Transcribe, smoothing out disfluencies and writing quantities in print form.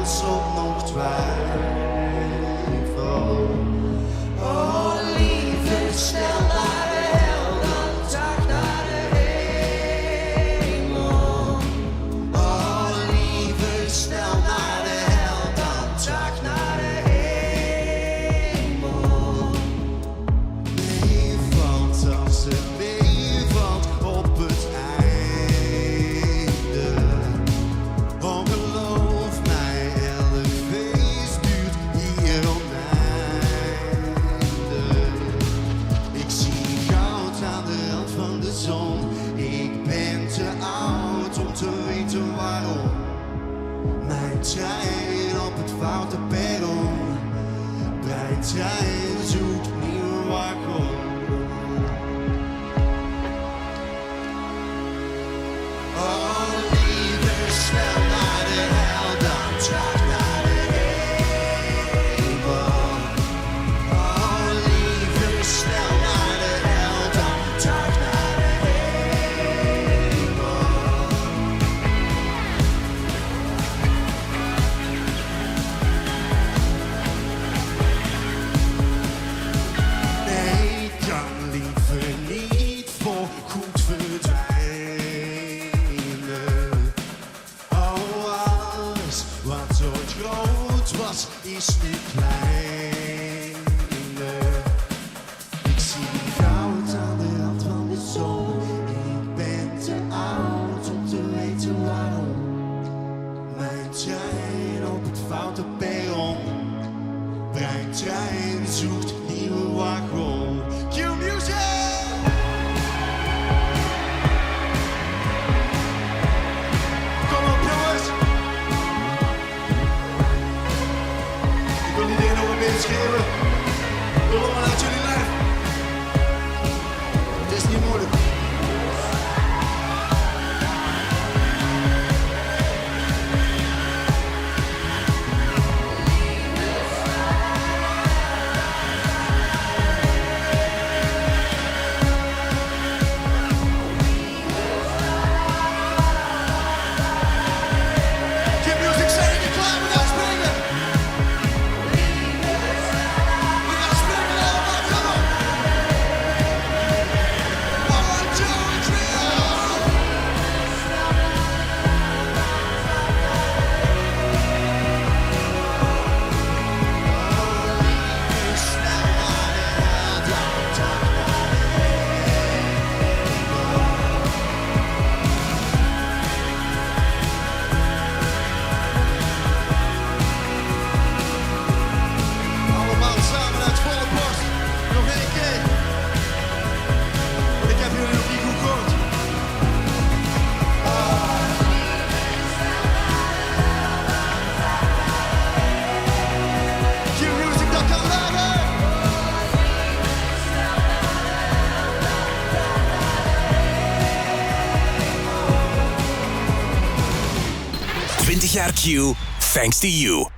als op nog twijfel. Oh lieve, snel naar de hel, dan dag naar de hemel. Oh lieve, snel naar de hel, dan dag naar de hemel. Meevalt als het meevalt op het einde. Oh geloof mij, elk feest duurt hier oneindig. Ik zie goud aan de rand van de zon. Ik ben te oud om te weten waarom. Mijn trein op het foute perron. Mijn trein zoekt nieuwe wagon. Oh lieve, snel naar de hel, dan traag naar de hemel. Oh lieve, snel naar de hel, dan traag naar de hemel. Nee, ik kan liever niet voor goed verdwijnen. Oh, alles wat ooit groot was, is nu kleiner. Ik zie goud aan de rand van de zon. Ik ben te oud om te weten waarom. Mijn trein op het foute perron. Mijn trein zoekt nieuwe wagon. Cue music! Kom op jongens! Ik wil iedereen nog een beetje schreeuwen. We rollen uit jullie lijf. Het is niet moeilijk. Cue music, zijn jullie klaar? We gaan springen! We gaan springen allemaal, kom op! 1, 2, 3, allemaal samen uit volle borst. Nog één keer. Want ik heb jullie nog niet goed gehoord. Cue music, dat kan later. 20 jaar Q, thanks to you.